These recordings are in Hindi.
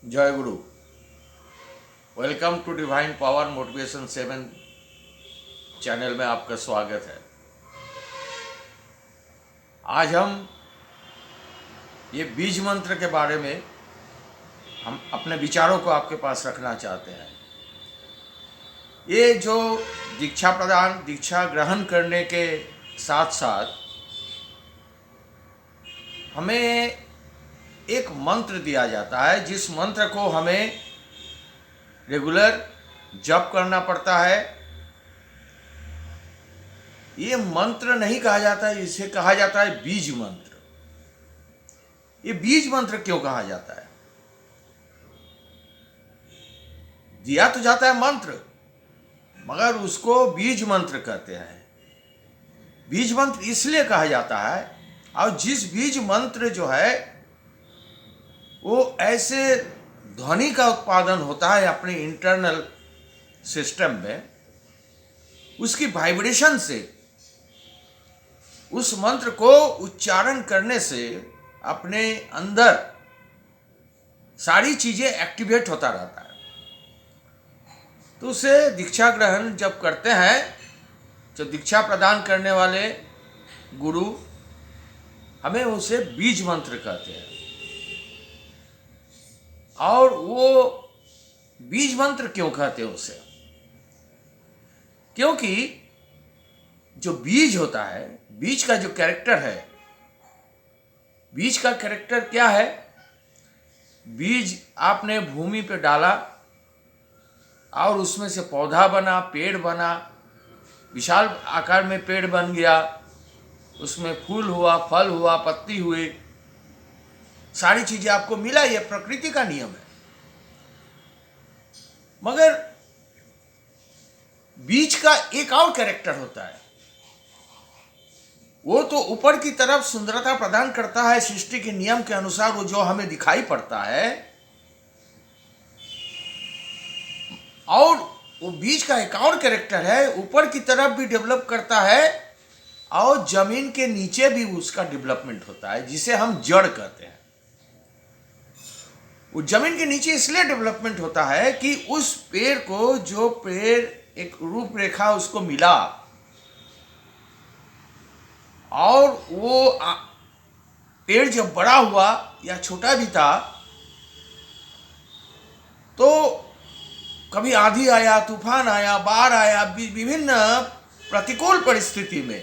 जय गुरु। Welcome to Divine Power Motivation 7 channel में आपका स्वागत है। आज हम ये बीज मंत्र के बारे में हम अपने विचारों को आपके पास रखना चाहते हैं। ये जो दीक्षा ग्रहण करने के साथ साथ हमें एक मंत्र दिया जाता है, जिस मंत्र को हमें रेगुलर जप करना पड़ता है। ये मंत्र नहीं कहा जाता है, इसे कहा जाता है बीज मंत्र। ये बीज मंत्र क्यों कहा जाता है? दिया तो जाता है मंत्र, मगर उसको बीज मंत्र कहते हैं। बीज मंत्र इसलिए कहा जाता है, और जिस बीज मंत्र जो है वो ऐसे ध्वनि का उत्पादन होता है अपने इंटरनल सिस्टम में, उसकी वाइब्रेशन से, उस मंत्र को उच्चारण करने से अपने अंदर सारी चीजें एक्टिवेट होता रहता है। तो उसे दीक्षा ग्रहण जब करते हैं, जो दीक्षा प्रदान करने वाले गुरु, हमें उसे बीज मंत्र कहते हैं। और वो बीज मंत्र क्यों कहते हैं उसे? क्योंकि जो बीज होता है, बीज का जो कैरेक्टर है, बीज का कैरेक्टर क्या है? बीज आपने भूमि पे डाला और उसमें से पौधा बना, पेड़ बना, विशाल आकार में पेड़ बन गया, उसमें फूल हुआ, फल हुआ, पत्ती हुई, सारी चीजें आपको मिला। ये प्रकृति का नियम है। मगर बीज का एक और कैरेक्टर होता है। वो तो ऊपर की तरफ सुंदरता प्रदान करता है सृष्टि के नियम के अनुसार, वो जो हमें दिखाई पड़ता है। और वो बीज का एक और कैरेक्टर है, ऊपर की तरफ भी डेवलप करता है और जमीन के नीचे भी उसका डेवलपमेंट होता है, जिसे हम जड़ कहते हैं। वो जमीन के नीचे इसलिए डेवलपमेंट होता है कि उस पेड़ को, जो पेड़ एक रूपरेखा उसको मिला, और वो पेड़ जब बड़ा हुआ या छोटा भी था, तो कभी आंधी आया, तूफान आया, बाढ़ आया, विभिन्न प्रतिकूल परिस्थिति में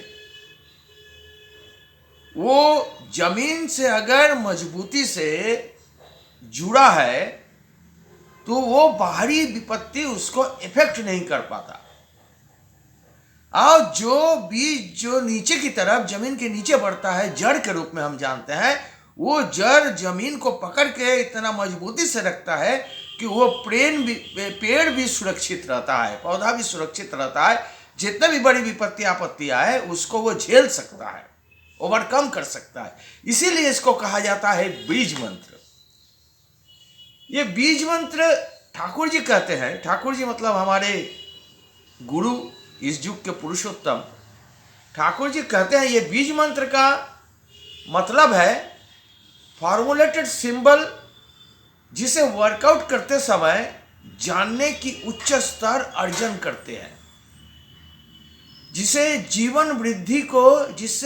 वो जमीन से अगर मजबूती से जुड़ा है, तो वो बाहरी विपत्ति उसको इफेक्ट नहीं कर पाता। और जो बीज जो नीचे की तरफ जमीन के नीचे बढ़ता है, जड़ के रूप में हम जानते हैं, वो जड़ जमीन को पकड़ के इतना मजबूती से रखता है कि वो पेड़ भी सुरक्षित रहता है, पौधा भी सुरक्षित रहता है। जितने भी बड़ी विपत्ति आपत्ति आए, उसको वो झेल सकता है, ओवरकम कर सकता है। इसीलिए इसको कहा जाता है बीज मंत्र। ये बीज मंत्र ठाकुर जी कहते हैं। ठाकुर जी मतलब हमारे गुरु, इस युग के पुरुषोत्तम ठाकुर जी कहते हैं, ये बीज मंत्र का मतलब है फॉर्मुलेटेड सिंबल, जिसे वर्कआउट करते समय जानने की उच्च स्तर अर्जन करते हैं, जिससे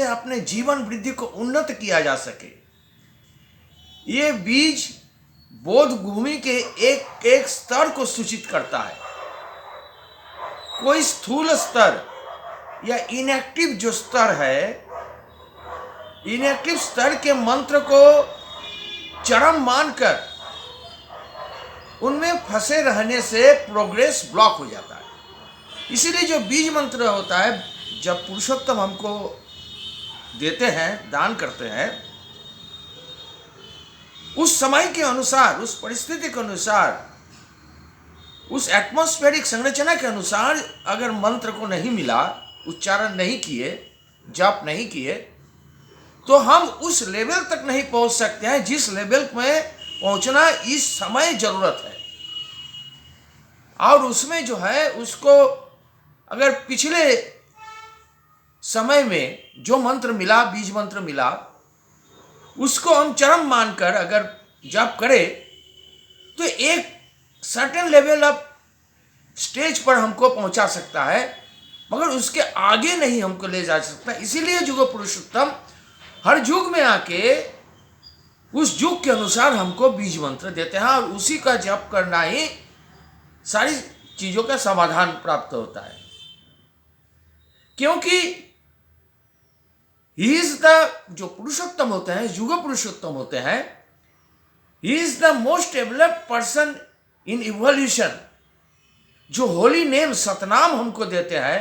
अपने जीवन वृद्धि को उन्नत किया जा सके। ये बीज बोध भूमि के एक एक स्तर को सूचित करता है। कोई स्थूल स्तर या इनएक्टिव जो स्तर है, इनएक्टिव स्तर के मंत्र को चरम मानकर उनमें फंसे रहने से प्रोग्रेस ब्लॉक हो जाता है। इसीलिए जो बीज मंत्र होता है, जब पुरुषोत्तम हमको देते हैं, दान करते हैं, उस समय के अनुसार, उस परिस्थिति के अनुसार, उस एटमॉस्फेरिक संरचना के अनुसार अगर मंत्र को नहीं मिला, उच्चारण नहीं किए, जप नहीं किए, तो हम उस लेवल तक नहीं पहुंच सकते हैं जिस लेवल में पहुंचना इस समय जरूरत है। और उसमें जो है, उसको अगर पिछले समय में जो मंत्र मिला, बीज मंत्र मिला, उसको हम चरम मानकर अगर जप करें, तो एक सर्टेन लेवल ऑफ स्टेज पर हमको पहुंचा सकता है, मगर उसके आगे नहीं हमको ले जा सकता। इसीलिए युग पुरुषोत्तम हर युग में आके उस युग के अनुसार हमको बीज मंत्र देते हैं, और उसी का जप करना ही सारी चीजों का समाधान प्राप्त होता है। क्योंकि ही इज द, जो पुरुषोत्तम होते हैं, युग पुरुषोत्तम होते हैं, he is the most developed person in evolution. जो होली नेम सतनाम हमको देते हैं,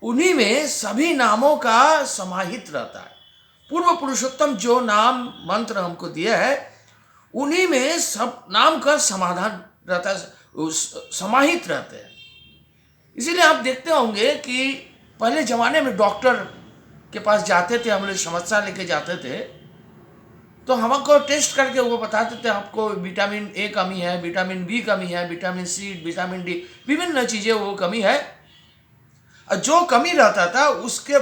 उन्हीं में सभी नामों का समाहित रहता है। पूर्व पुरुषोत्तम जो नाम मंत्र हमको दिया है, उन्हीं में सब नाम का समाधान रहता है, समाहित रहते हैं। इसीलिए आप देखते होंगे कि पहले जमाने में डॉक्टर के पास जाते थे, हम लोग समस्या लेके जाते थे, तो हमको टेस्ट करके वो बताते थे आपको विटामिन ए कमी है, विटामिन बी कमी है, विटामिन सी, विटामिन डी, विभिन्न चीजें वो कमी है। और जो कमी रहता था उसके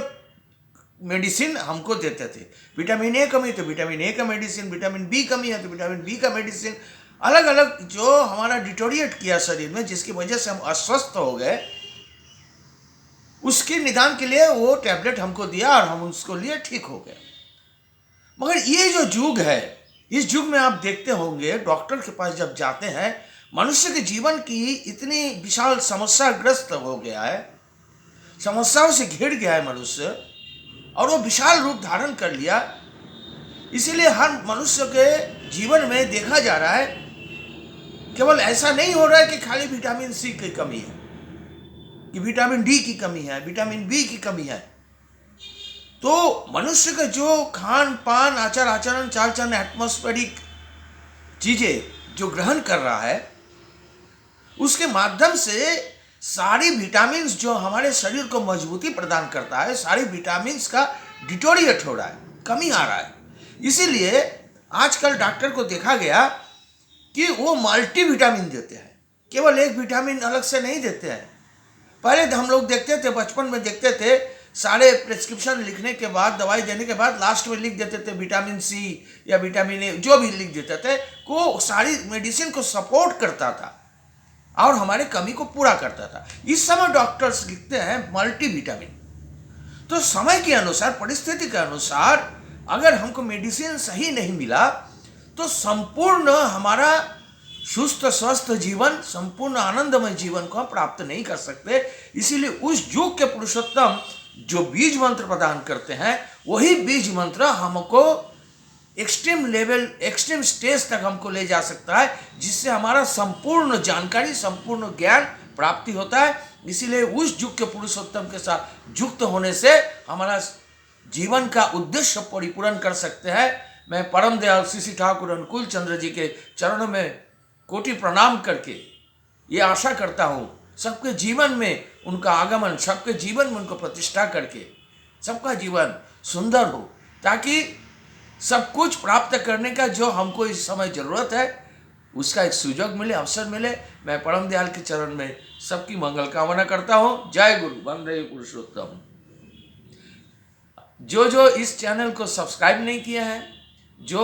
मेडिसिन हमको देते थे। विटामिन ए कमी तो विटामिन ए का मेडिसिन, विटामिन बी कमी है तो विटामिन बी का मेडिसिन, अलग अलग जो हमारा डिटोरिएट किया शरीर में, जिसकी वजह से हम अस्वस्थ हो गए, उसके निदान के लिए वो टैबलेट हमको दिया और हम उसको लिए ठीक हो गए। मगर ये जो युग है, इस युग में आप देखते होंगे डॉक्टर के पास जब जाते हैं, मनुष्य के जीवन की इतनी विशाल समस्याग्रस्त हो गया है, समस्याओं से घिर गया है मनुष्य, और वो विशाल रूप धारण कर लिया। इसीलिए हर मनुष्य के जीवन में देखा जा रहा है, केवल ऐसा नहीं हो रहा है कि खाली विटामिन सी की कमी है, कि विटामिन डी की कमी है, विटामिन बी की कमी है। तो मनुष्य का जो खान पान, आचार आचरण, चाल चलन, एटमॉस्फेरिक चीजें जो ग्रहण कर रहा है, उसके माध्यम से सारी विटामिन्स जो हमारे शरीर को मजबूती प्रदान करता है, सारी विटामिन्स का डिटोरिएट हो रहा है, कमी आ रहा है। इसीलिए आजकल डॉक्टर को देखा गया कि वो मल्टी विटामिन देते हैं, केवल एक विटामिन अलग से नहीं देते हैं। पहले हम लोग देखते थे, बचपन में देखते थे, सारे प्रिस्क्रिप्शन लिखने के बाद, दवाई देने के बाद लास्ट में लिख देते थे विटामिन सी या विटामिन ए, जो भी लिख देते थे, वो सारी मेडिसिन को सपोर्ट करता था और हमारे कमी को पूरा करता था। इस समय डॉक्टर्स लिखते हैं मल्टी विटामिन। तो समय के अनुसार, परिस्थिति के अनुसार अगर हमको मेडिसिन सही नहीं मिला तो संपूर्ण हमारा सुस्त स्वस्थ जीवन, संपूर्ण आनंदमय जीवन को हम प्राप्त नहीं कर सकते। इसीलिए उस युग के पुरुषोत्तम जो बीज मंत्र प्रदान करते हैं, वही बीज मंत्र हमको एक्सट्रीम लेवल, एक्सट्रीम स्टेज तक हमको ले जा सकता है, जिससे हमारा संपूर्ण जानकारी, संपूर्ण ज्ञान प्राप्ति होता है। इसीलिए उस युग के पुरुषोत्तम के साथ युक्त होने से हमारा जीवन का उद्देश्य परिपूर्ण कर सकते हैं। मैं परम दयाल श्री श्री ठाकुर अनुकूल चंद्र जी के चरणों में कोटि प्रणाम करके ये आशा करता हूँ, सबके जीवन में उनका आगमन, सबके जीवन में उनको प्रतिष्ठा करके सबका जीवन सुंदर हो, ताकि सब कुछ प्राप्त करने का जो हमको इस समय जरूरत है, उसका एक सुযোগ मिले, अवसर मिले। मैं परम दयाल के चरण में सबकी मंगल कामना करता हूँ। जय गुरु, वंदे पुरुषोत्तम। जो इस चैनल को सब्सक्राइब नहीं किया है, जो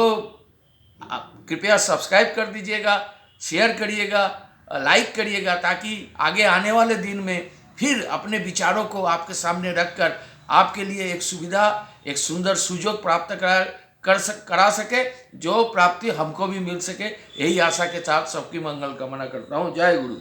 कृपया सब्सक्राइब कर दीजिएगा, शेयर करिएगा, लाइक करिएगा, ताकि आगे आने वाले दिन में फिर अपने विचारों को आपके सामने रखकर आपके लिए एक सुविधा, एक सुंदर सुযোগ प्राप्त करा सके, जो प्राप्ति हमको भी मिल सके। यही आशा के साथ सबकी मंगल कामना करता हूँ। जय गुरु।